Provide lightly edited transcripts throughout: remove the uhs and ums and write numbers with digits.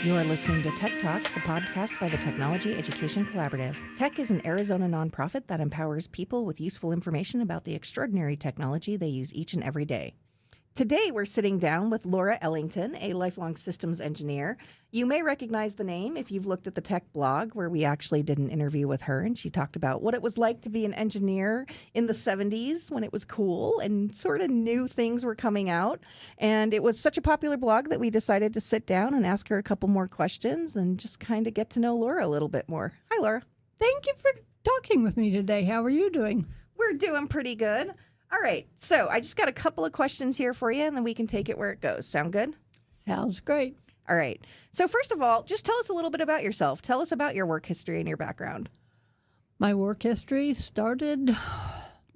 You are listening to Tech Talks, a podcast by the Technology Education Collaborative. TEC is an Arizona nonprofit that empowers people with useful information about the extraordinary technology they use each and every day. Today, we're sitting down with Laura Ellington, a lifelong systems engineer. You may recognize the name if you've looked at the Tech blog, where we actually did an interview with her, and she talked about what it was like to be an engineer in the 70s when it was cool and sort of new things were coming out. And it was such a popular blog that we decided to sit down and ask her a couple more questions and just kind of get to know Laura a little bit more. Hi, Laura. Thank you for talking with me today. How are you doing? We're doing pretty good. All right, so I just got a couple of questions here for you, and then we can take it where it goes. Sound good? Sounds great. All right. So first of all, just tell us a little bit about yourself. Tell us about your work history and your background. My work history started,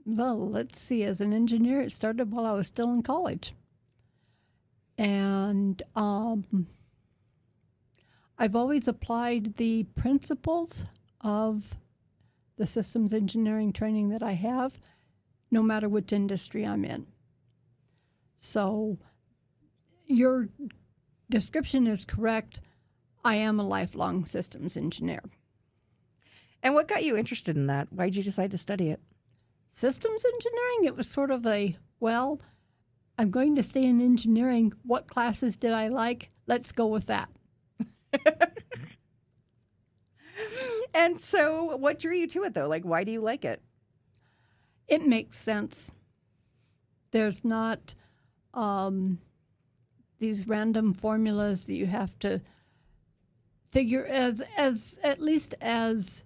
as an engineer, it started while I was still in college. And I've always applied the principles of the systems engineering training that I have, no matter which industry I'm in. So your description is correct. I am a lifelong systems engineer. And what got you interested in that? Why did you decide to study it? Systems engineering, it was sort of I'm going to stay in engineering. What classes did I like? Let's go with that. And so what drew you to it, though? Like, why do you like it? It makes sense. There's not these random formulas that you have to figure as at least as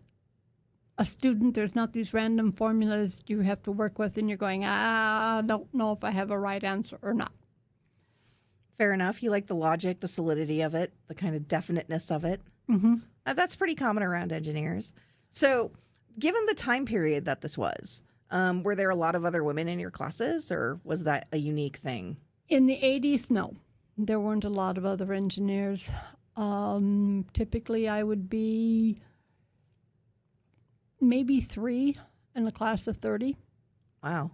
a student. There's not these random formulas you have to work with, and you're going, I don't know if I have a right answer or not. Fair enough. You like the logic, the solidity of it, the kind of definiteness of it. Mm-hmm. That's pretty common around engineers. So, given the time period that this was, were there a lot of other women in your classes, or was that a unique thing? In the 80s, no. There weren't a lot of other engineers. Typically, I would be maybe 3 in a class of 30. Wow.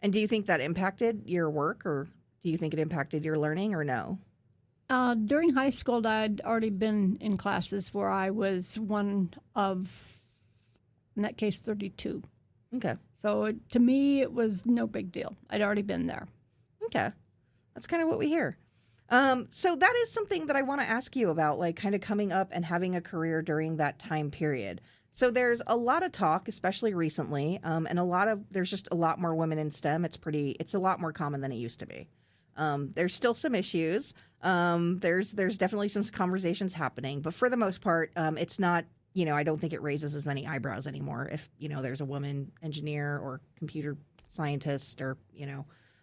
And do you think that impacted your work, or do you think it impacted your learning, or no? During high school, I'd already been in classes where I was one of, in that case, 32. Okay. So to me, it was no big deal. I'd already been there. Okay. That's kind of what we hear. So that is something that I want to ask you about, like kind of coming up and having a career during that time period. So there's a lot of talk, especially recently, and there's just a lot more women in STEM. It's a lot more common than it used to be. There's still some issues. There's definitely some conversations happening, but for the most part, it's not. I don't think it raises as many eyebrows anymore if, there's a woman engineer or computer scientist or,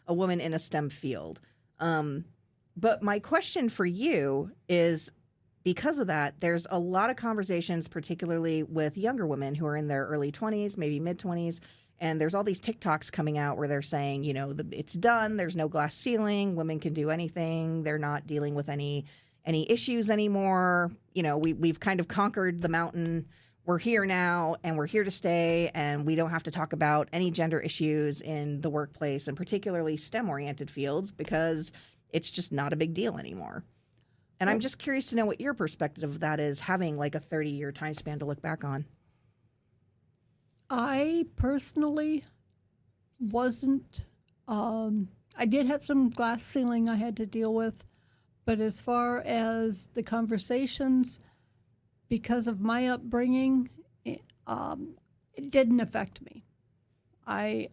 a woman in a STEM field. But my question for you is, because of that, there's a lot of conversations, particularly with younger women who are in their early 20s, maybe mid-20s, and there's all these TikToks coming out where they're saying, it's done, there's no glass ceiling, women can do anything, they're not dealing with any issues anymore. We've kind of conquered the mountain. We're here now, and we're here to stay, and we don't have to talk about any gender issues in the workplace, and particularly STEM-oriented fields, because it's just not a big deal anymore. And I'm just curious to know what your perspective of that is, having like a 30-year time span to look back on. I personally wasn't. I did have some glass ceiling I had to deal with. But as far as the conversations, because of my upbringing, it didn't affect me. I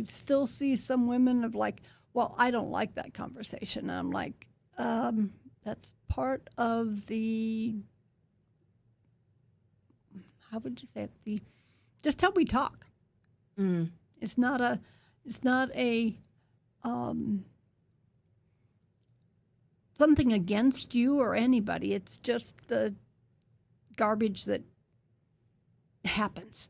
still see some women of like, well, I don't like that conversation. And I'm like, that's part of the, how would you say it? Just how we talk. Mm. It's not a something against you or anybody. It's just the garbage that happens.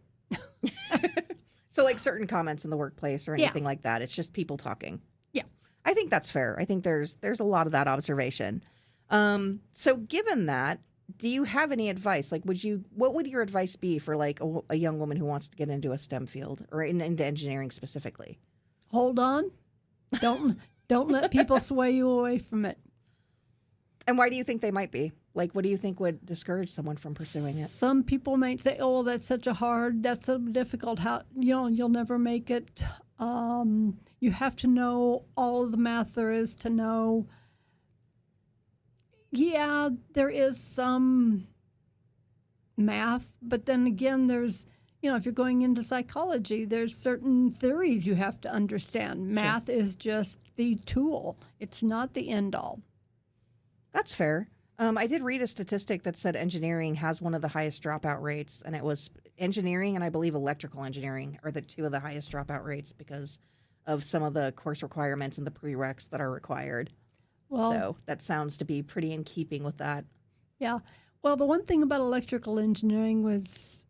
So like certain comments in the workplace or anything like that, it's just people talking. Yeah. I think that's fair. I think there's a lot of that observation. So given that, do you have any advice? Like, what would your advice be for like a young woman who wants to get into a STEM field or into engineering specifically? Hold on. Don't let people sway you away from it. And why do you think they might be? Like, what do you think would discourage someone from pursuing it? Some people might say, "Oh, that's so difficult. How you'll never make it. You have to know all of the math there is to know." Yeah, there is some math, but then again, there's if you're going into psychology, there's certain theories you have to understand. Sure. Math is just the tool; it's not the end all. That's fair. I did read a statistic that said engineering has one of the highest dropout rates, and it was engineering and I believe electrical engineering are the two of the highest dropout rates because of some of the course requirements and the prereqs that are required. Well, so that sounds to be pretty in keeping with that. yeah. Well, the one thing about electrical engineering was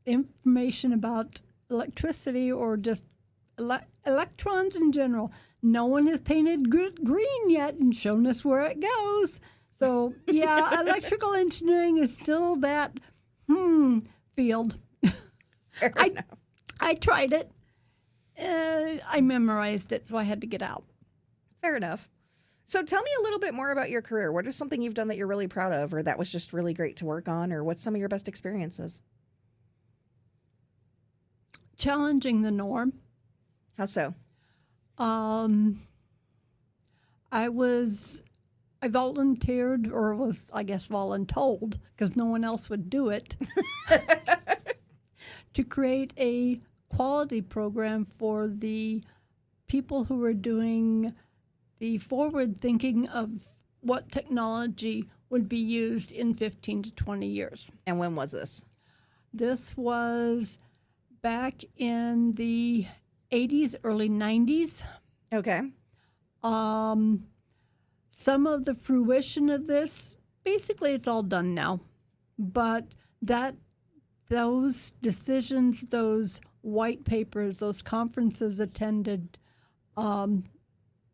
information about electricity or just electrons in general. No one has painted green yet and shown us where it goes. So, yeah, electrical engineering is still that field. Fair enough. I tried it. I memorized it, so I had to get out. Fair enough. So tell me a little bit more about your career. What is something you've done that you're really proud of or that was just really great to work on, or what's some of your best experiences? Challenging the norm. How so? I volunteered, or was, I guess, voluntold, because no one else would do it, to create a quality program for the people who were doing the forward thinking of what technology would be used in 15 to 20 years. And when was this? This was back in the 80s, early 90s. Okay. Some of the fruition of this, basically it's all done now. But those decisions, those white papers, those conferences attended,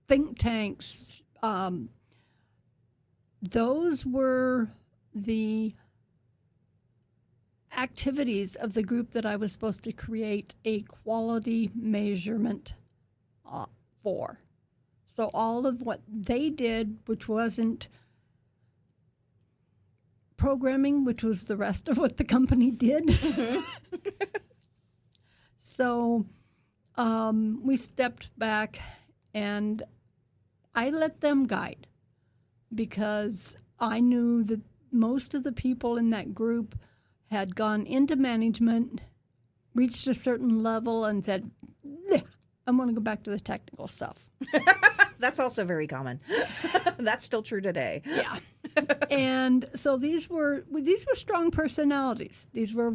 think tanks, those were the activities of the group that I was supposed to create a quality measurement for. So all of what they did, which wasn't programming, which was the rest of what the company did. So we stepped back and I let them guide because I knew that most of the people in that group had gone into management, reached a certain level, and said, I want to go back to the technical stuff. That's also very common. That's still true today. Yeah. And so these were strong personalities. These were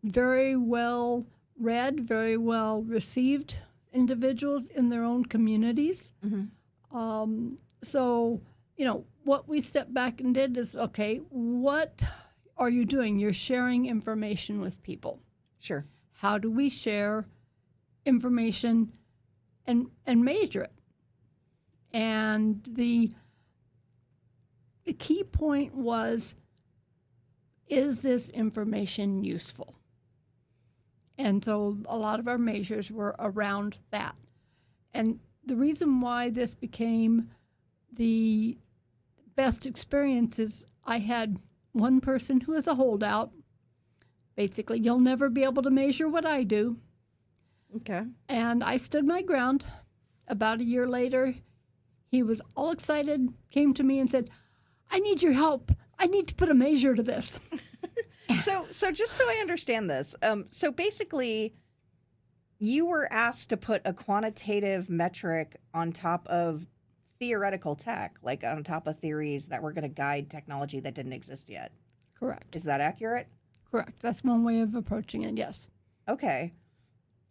very well read, very well received individuals in their own communities. Mm-hmm. So, what we stepped back and did is, okay, what are you doing? You're sharing information with people. Sure. How do we share information and measure it? And the key point was, is this information useful? And so a lot of our measures were around that. And the reason why this became the best experience is I had one person who was a holdout. Basically, you'll never be able to measure what I do. Okay. And I stood my ground. About a year later, he was all excited, came to me and said, I need your help. I need to put a measure to this. So just so I understand this, so basically you were asked to put a quantitative metric on top of theoretical tech, like on top of theories that were going to guide technology that didn't exist yet. Correct. Is that accurate? Correct. That's one way of approaching it, yes. Okay.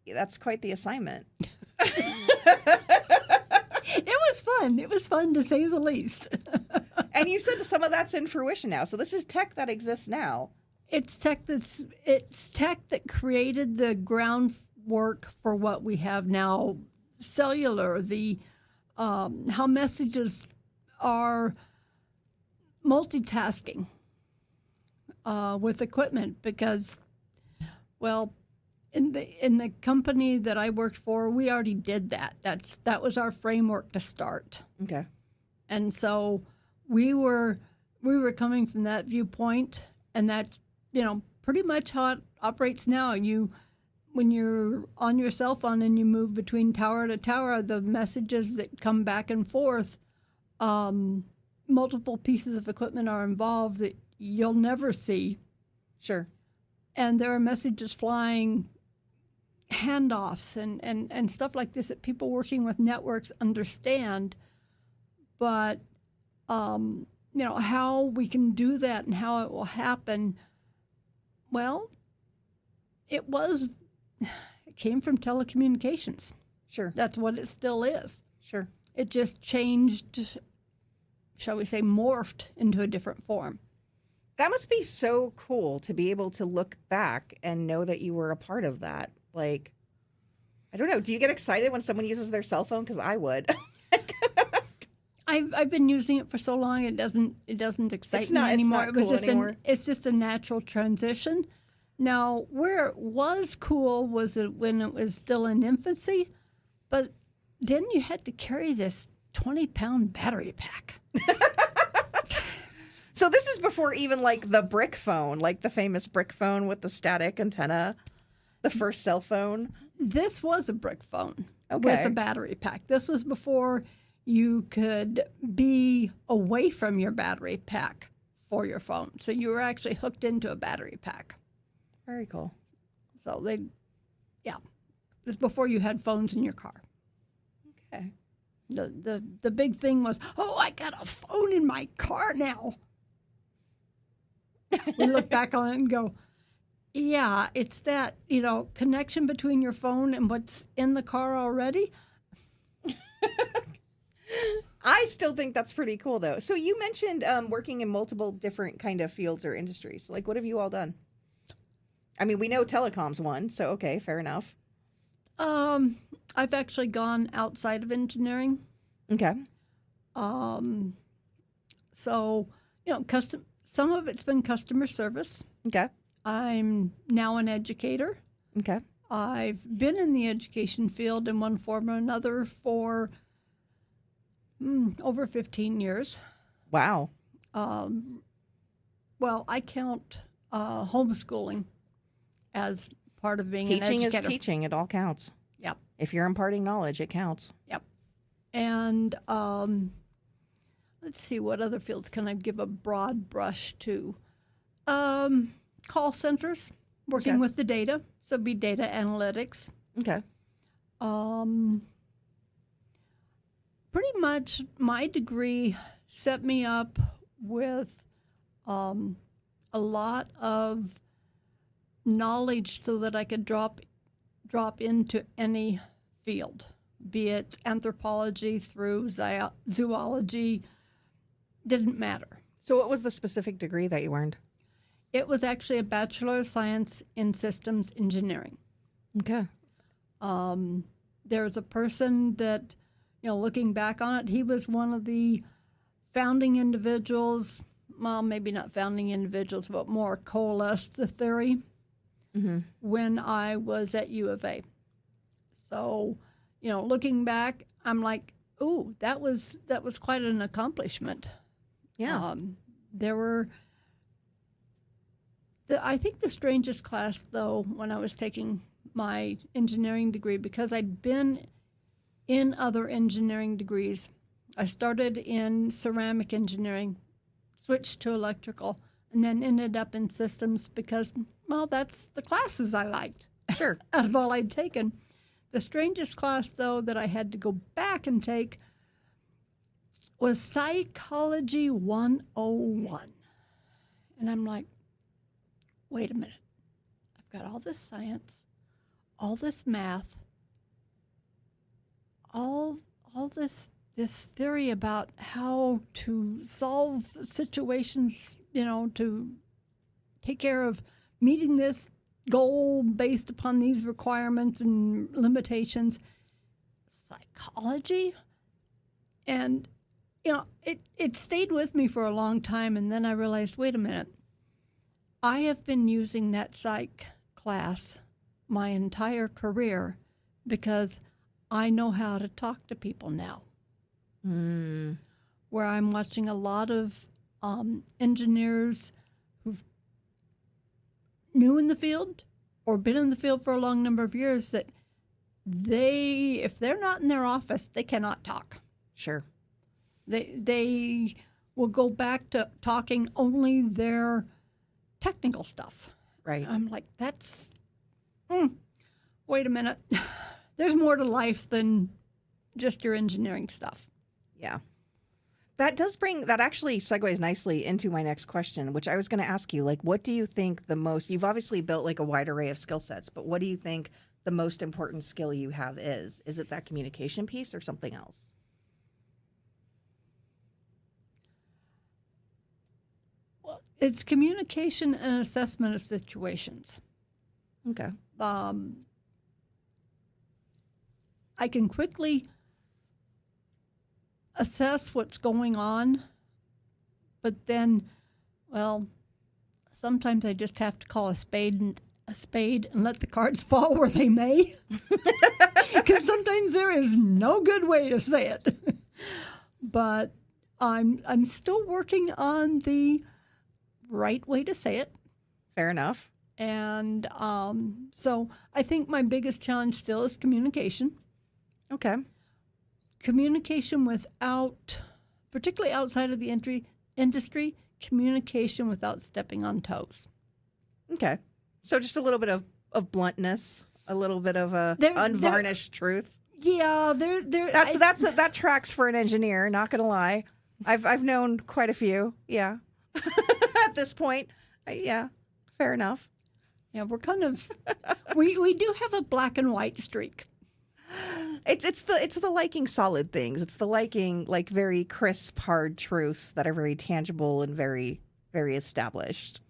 That's quite the assignment. It was fun. It was fun, to say the least. And you said some of that's in fruition now. So this is tech that exists now. It's tech that created the groundwork for what we have now. Cellular, how messages are multitasking with equipment, because, well, in the company that I worked for, we already did that. That was our framework to start. Okay. And so we were coming from that viewpoint, and that's, pretty much how it operates now. When you're on your cell phone and you move between tower to tower, the messages that come back and forth, multiple pieces of equipment are involved that you'll never see. Sure. And there are messages flying, handoffs and stuff like this that people working with networks understand. But, how we can do that and how it will happen, well, it came from telecommunications. Sure. That's what it still is. Sure. It just changed, shall we say, morphed into a different form. That must be so cool to be able to look back and know that you were a part of that. Like, I don't know. Do you get excited when someone uses their cell phone? Because I would. I've been using it for so long it doesn't excite me anymore. It's not cool anymore. It's just a natural transition. Now, where it was cool was when it was still in infancy, but then you had to carry this 20-pound battery pack. So this is before even like the brick phone, like the famous brick phone with the static antenna, the first cell phone. This was a brick phone Okay. with a battery pack. This was before you could be away from your battery pack for your phone. So you were actually hooked into a battery pack. Very cool. So it was before you had phones in your car. Okay. The big thing was, I got a phone in my car now. We look back on it and go, yeah, it's that, connection between your phone and what's in the car already. I still think that's pretty cool, though. So you mentioned working in multiple different kind of fields or industries. Like, what have you all done? I mean, we know telecom's one, so okay, fair enough. I've actually gone outside of engineering. Okay. So, some of it's been customer service. Okay. I'm now an educator. Okay. I've been in the education field in one form or another for over 15 years. Wow. Well, I count homeschooling as part of being Teaching an educator. is teaching. It all counts. Yep. If you're imparting knowledge, it counts. Yep. And let's see, what other fields can I give a broad brush to? Call centers, working with the data, so be data analytics. Okay. Pretty much my degree set me up with a lot of knowledge so that I could drop into any field, be it anthropology through zoology, didn't matter. So what was the specific degree that you earned? It was actually a Bachelor of Science in Systems Engineering. Okay. There's a person that, looking back on it, he was one of the founding individuals, well, maybe not founding individuals, but more coalesced the theory when I was at U of A. So, looking back, I'm like, ooh, that was quite an accomplishment. Yeah. I think the strangest class, though, when I was taking my engineering degree, because I'd been in other engineering degrees. I started in ceramic engineering, switched to electrical, and then ended up in systems because, well, that's the classes I liked. Sure. Out of all I'd taken. The strangest class, though, that I had to go back and take was Psychology 101. And I'm like, wait a minute. I've got all this science, all this math, all this theory about how to solve situations, to take care of meeting this goal based upon these requirements and limitations. Psychology? And, it stayed with me for a long time, and then I realized, wait a minute. I have been using that psych class my entire career because I know how to talk to people now. where I'm watching a lot of engineers who've new in the field or been in the field for a long number of years that if they're not in their office, they cannot talk. Sure. They will go back to talking only their technical stuff. Right. I'm like, wait a minute. There's more to life than just your engineering stuff. Yeah. That actually segues nicely into my next question, which I was going to ask you, like, what do you think you've obviously built like a wide array of skill sets, but what do you think the most important skill you have is? Is it that communication piece or something else? Well, it's communication and assessment of situations. Okay. I can quickly assess what's going on, but then, well, sometimes I just have to call a spade and let the cards fall where they may. Because sometimes there is no good way to say it. But I'm still working on the right way to say it. Fair enough. And so I think my biggest challenge still is communication. Okay. Communication without, particularly outside of the industry, communication without stepping on toes. Okay. So just a little bit of bluntness, a little bit of unvarnished truth. Yeah, that tracks for an engineer, not gonna lie. I've known quite a few, yeah. At this point. Yeah. Fair enough. Yeah, we're kind of we do have a black and white streak. It's the liking solid things. It's the liking like very crisp, hard truths that are very tangible and very, very established.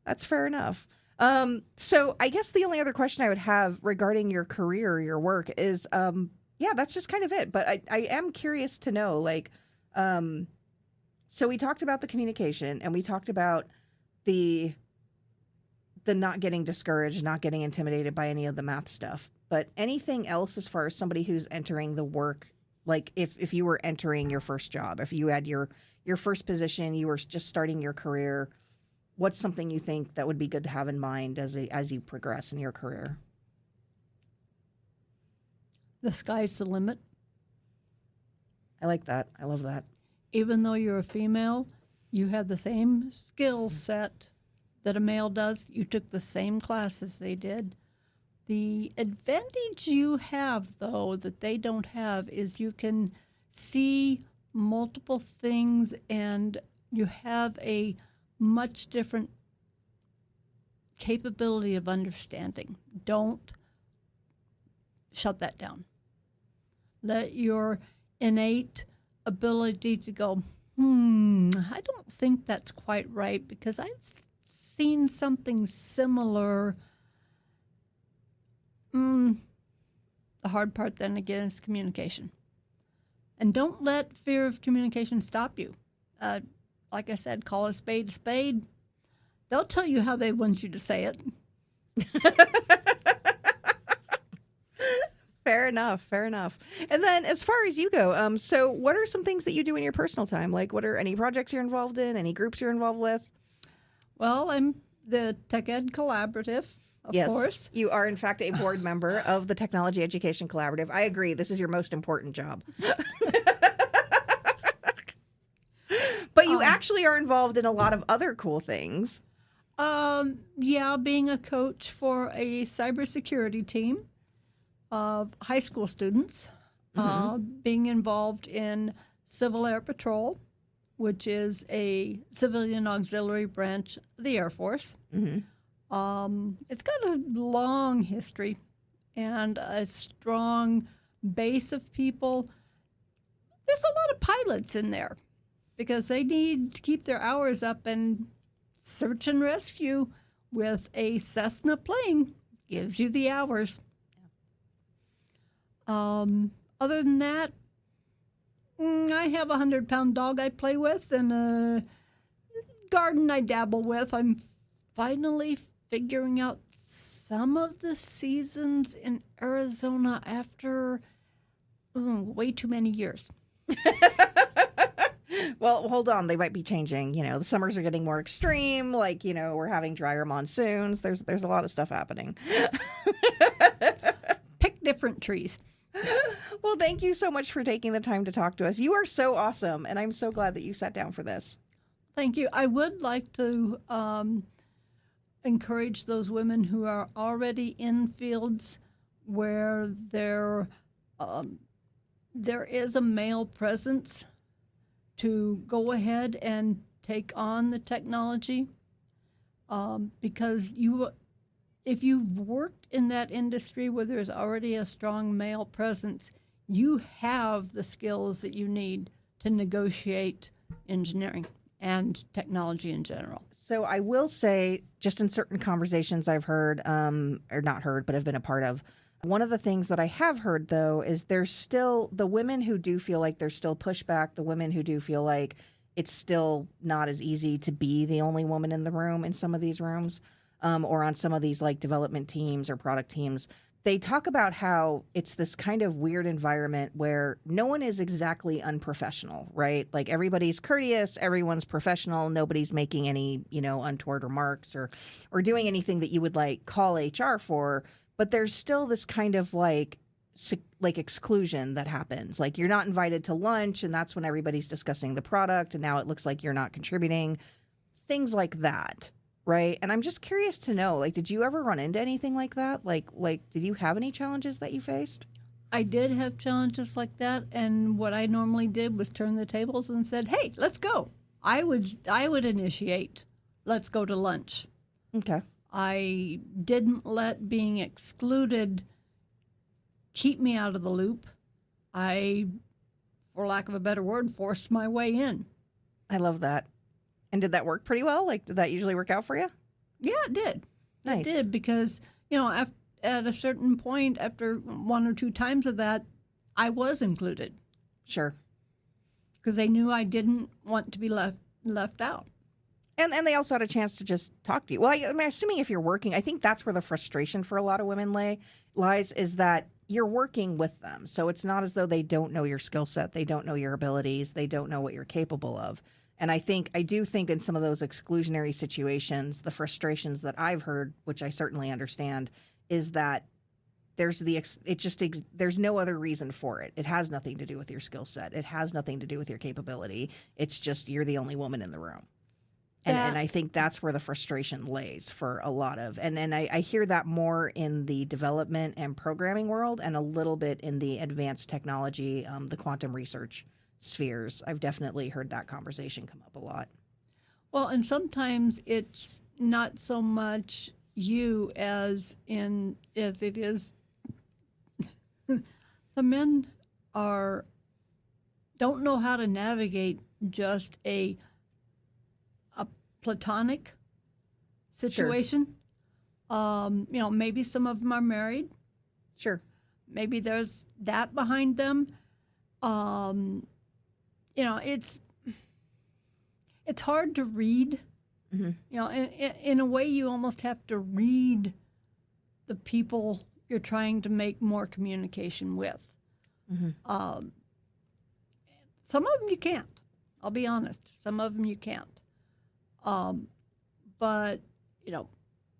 That's fair enough. So I guess the only other question I would have regarding your career or your work is, that's just kind of it. But I am curious to know, like, so we talked about the communication and we talked about the not getting discouraged, not getting intimidated by any of the math stuff. But anything else as far as somebody who's entering the work, like if you were entering your first job, if you had your first position, you were just starting your career, what's something you think that would be good to have in mind as you progress in your career? The sky's the limit. I like that. I love that. Even though you're a female, you have the same skill set that a male does. You took the same classes they did. The advantage you have, though, that they don't have is you can see multiple things and you have a much different capability of understanding. Don't shut that down. Let your innate ability to go, I don't think that's quite right because I've seen something similar. The hard part then again is communication. And don't let fear of communication stop you. Like I said, call a spade a spade. They'll tell you how they want you to say it. Fair enough. And then as far as you go, so what are some things that you do in your personal time? Like what are any projects you're involved in, any groups you're involved with? Well, I'm the TEC Collaborative. Of course. You are, in fact, a board member of the Technology Education Collaborative. I agree. This is your most important job. But you actually are involved in a lot of other cool things. Being a coach for a cybersecurity team of high school students, being involved in Civil Air Patrol, which is a civilian auxiliary branch of the Air Force. Mm-hmm. It's got a long history and a strong base of people. There's a lot of pilots in there because they need to keep their hours up, and search and rescue with a Cessna plane gives you the hours. Other than that, I have a 100-pound dog I play with and a garden I dabble with. I'm finally figuring out some of the seasons in Arizona after way too many years. Well, hold on. They might be changing. The summers are getting more extreme. Like, we're having drier monsoons. There's a lot of stuff happening. Pick different trees. Well, thank you so much for taking the time to talk to us. You are so awesome, and I'm so glad that you sat down for this. Thank you. I would like to encourage those women who are already in fields where there is a male presence to go ahead and take on the technology, because if you've worked in that industry where there's already a strong male presence, you have the skills that you need to negotiate engineering and technology in general. So I will say, just in certain conversations I've heard, or not heard, but have been a part of, one of the things that I have heard, though, is there's still the women who do feel like there's still pushback, the women who do feel like it's still not as easy to be the only woman in the room in some of these rooms, or on some of these like development teams or product teams. They talk about how it's this kind of weird environment where no one is exactly unprofessional, right? Like everybody's courteous, everyone's professional, nobody's making any, untoward remarks or doing anything that you would like call HR for, but there's still this kind of like exclusion that happens. Like you're not invited to lunch and that's when everybody's discussing the product and now it looks like you're not contributing. Things like that. Right. And I'm just curious to know, like, did you ever run into anything like that? Like, did you have any challenges that you faced? I did have challenges like that. And what I normally did was turn the tables and said, hey, let's go. I would initiate, let's go to lunch. Okay. I didn't let being excluded keep me out of the loop. I, for lack of a better word, forced my way in. I love that. And did that work pretty well? Like, did that usually work out for you? Yeah, it did. Nice. It did because, at a certain point, after one or two times of that, I was included. Sure. Because they knew I didn't want to be left out. And they also had a chance to just talk to you. Well, I mean, assuming if you're working, I think that's where the frustration for a lot of women lies, is that you're working with them. So it's not as though they don't know your skill set, they don't know your abilities, they don't know what you're capable of. And I do think in some of those exclusionary situations, the frustrations that I've heard, which I certainly understand, is that there's no other reason for it. It has nothing to do with your skill set. It has nothing to do with your capability. It's just you're the only woman in the room. And I think that's where the frustration lays for a lot of. And I hear that more in the development and programming world and a little bit in the advanced technology, the quantum research spheres. I've definitely heard that conversation come up a lot. Well, and sometimes it's not so much you as it is the men don't know how to navigate just a platonic situation. Sure. Maybe some of them are married. Sure. Maybe there's that behind them. It's hard to read. Mm-hmm. In a way, you almost have to read the people you're trying to make more communication with. Mm-hmm. Some of them you can't. I'll be honest. Some of them you can't. But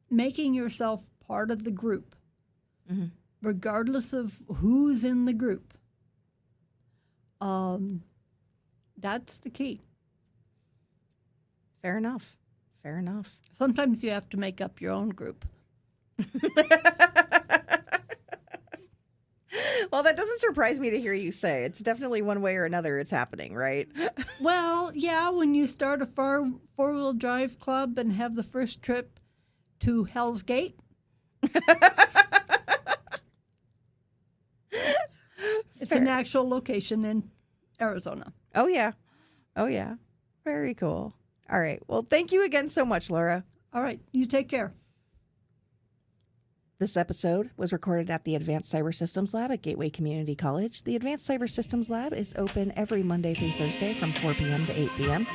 making yourself part of the group, mm-hmm. regardless of who's in the group. That's the key. Fair enough. Sometimes you have to make up your own group. Well, that doesn't surprise me to hear you say. It's definitely one way or another it's happening, right? Well, yeah, when you start a four-wheel drive club and have the first trip to Hell's Gate. It's an actual location in Arizona. Oh, yeah. Very cool. All right. Well, thank you again so much, Laura. All right. You take care. This episode was recorded at the Advanced Cyber Systems Lab at Gateway Community College. The Advanced Cyber Systems Lab is open every Monday through Thursday from 4 p.m. to 8 p.m.